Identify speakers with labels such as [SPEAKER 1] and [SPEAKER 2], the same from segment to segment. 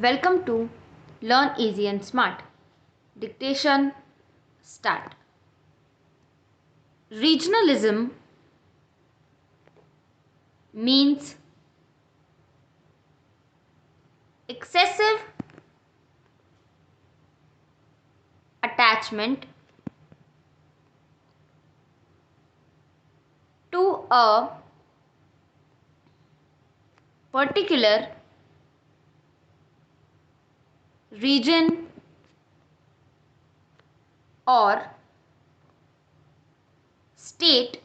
[SPEAKER 1] Welcome to Learn Easy and Smart. Dictation start. Regionalism means excessive attachment to a particular region or state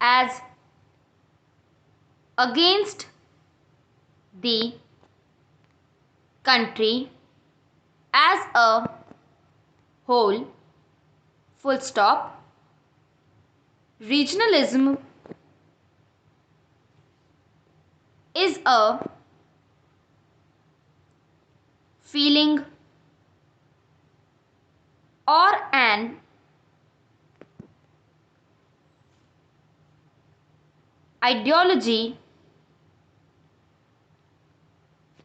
[SPEAKER 1] as against the country as a whole. Full stop. Regionalism is a feeling or an ideology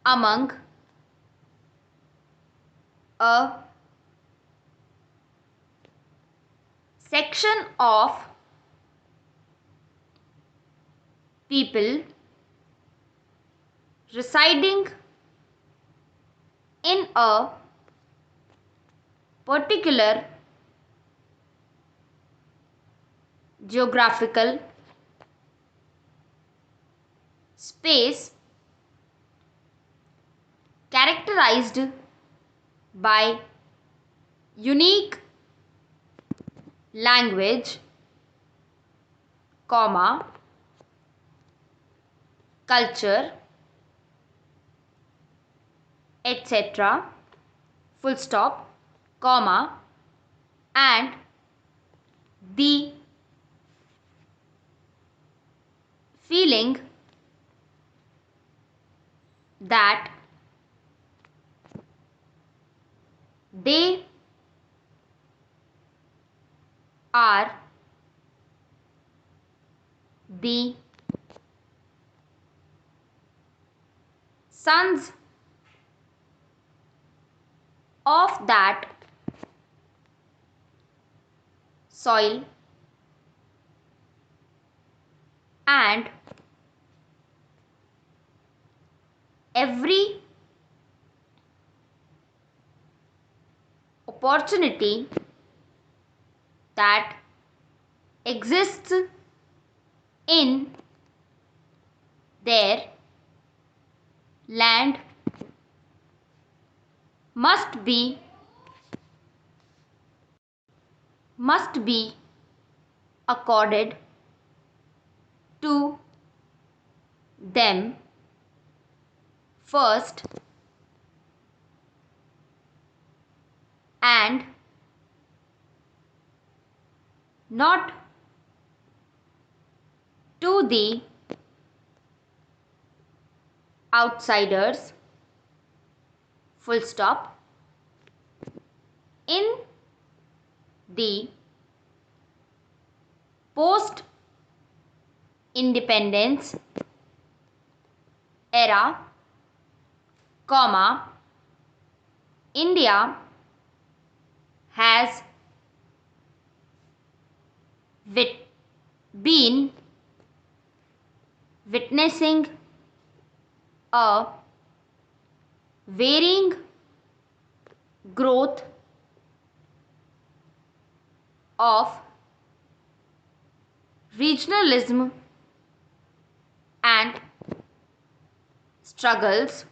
[SPEAKER 1] among a section of people residing in a particular geographical space characterized by unique language, culture, etc. Full stop, and the feeling that they are the sons of that soil and every opportunity that exists in their land must be accorded to them first and not to the outsiders. Full stop. In the post independence era, India has been witnessing a varying growth of regionalism and struggles.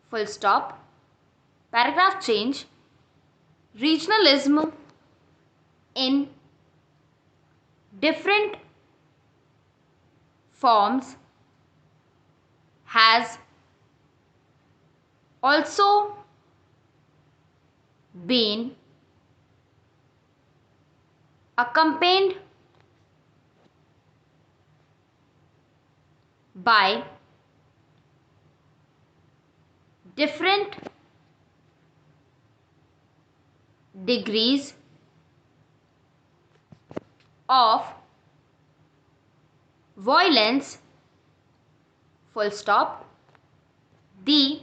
[SPEAKER 1] Full stop. Paragraph change. Regionalism in different forms has also been accompanied by different degrees of violence. Full stop. The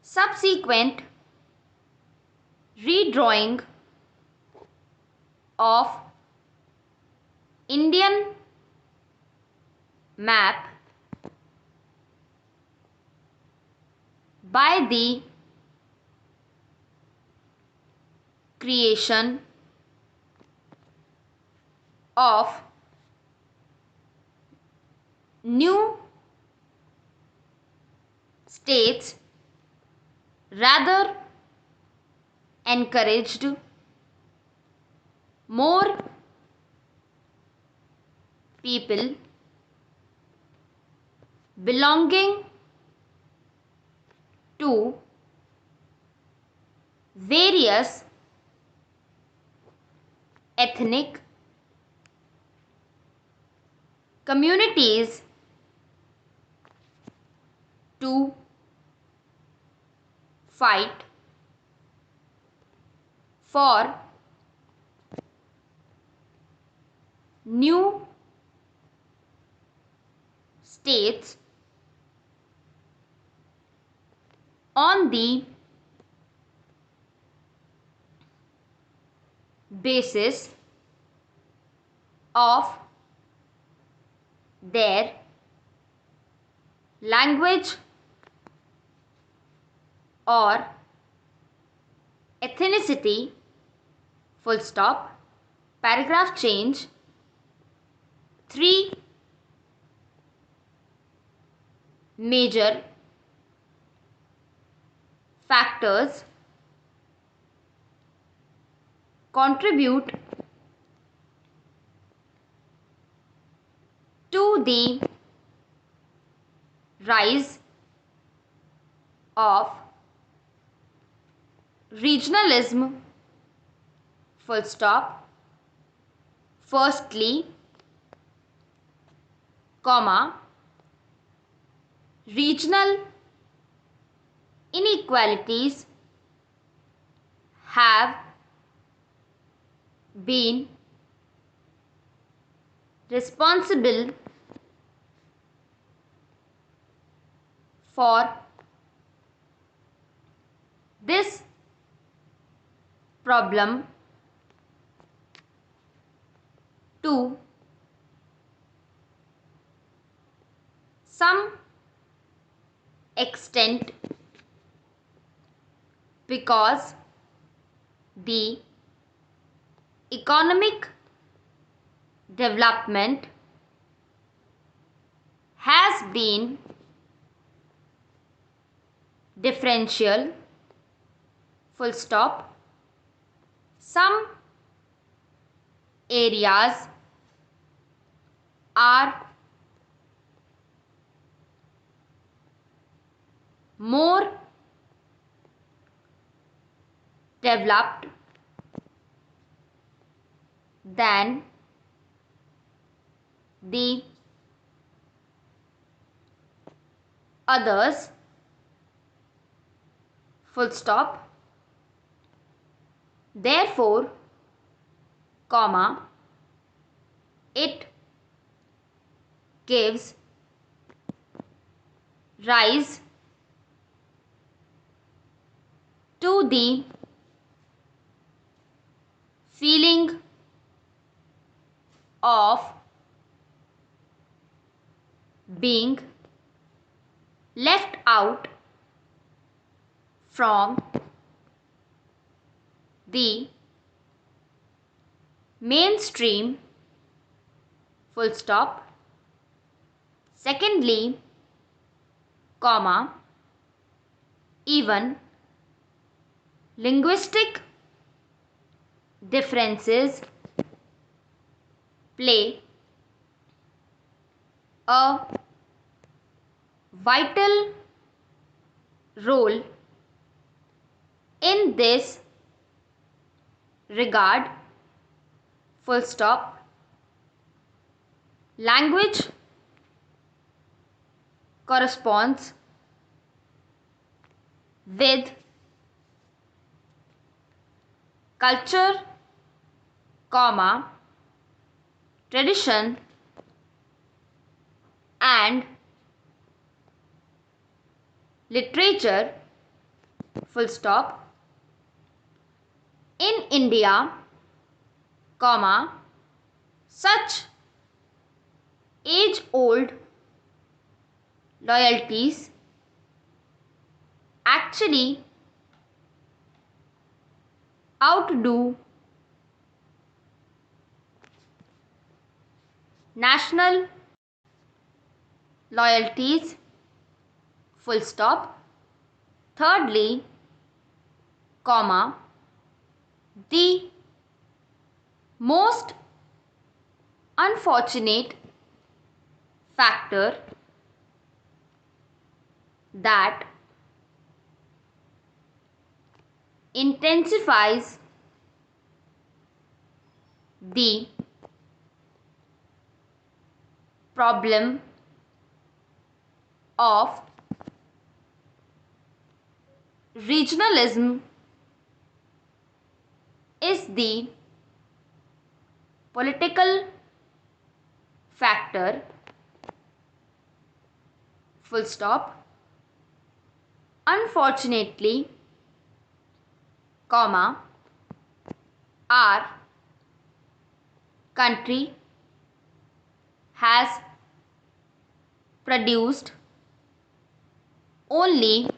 [SPEAKER 1] subsequent redrawing of Indian map by the creation of new states rather encouraged more people belonging to various ethnic communities to fight for new states on the basis of their language or ethnicity, full stop, paragraph change. 3 major factors contribute to the rise of regionalism, full stop. Firstly, regional inequalities have been responsible for this problem to some extent because the economic development has been differential, full stop. Some areas are more developed than the others, full stop. Therefore, it gives rise to the feeling of being left out from the mainstream, full stop. Secondly, even linguistic differences play a vital role in this regard, full stop. Language corresponds with culture, tradition and literature, full stop, in India, comma, such age-old loyalties actually outdo national loyalties, full stop. Thirdly, comma, the most unfortunate factor that intensifies the problem of regionalism is the political factor, full stop. Unfortunately, comma, our country has produced only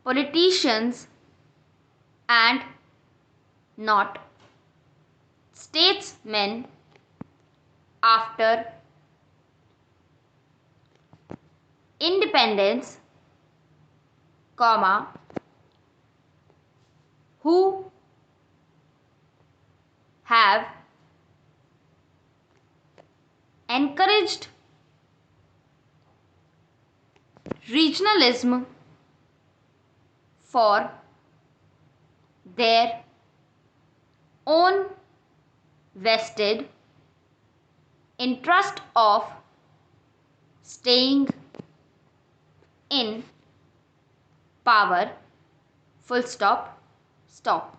[SPEAKER 1] politicians and not statesmen after independence, comma, who have encouraged regionalism for their own vested interest of staying in power, full stop, stop.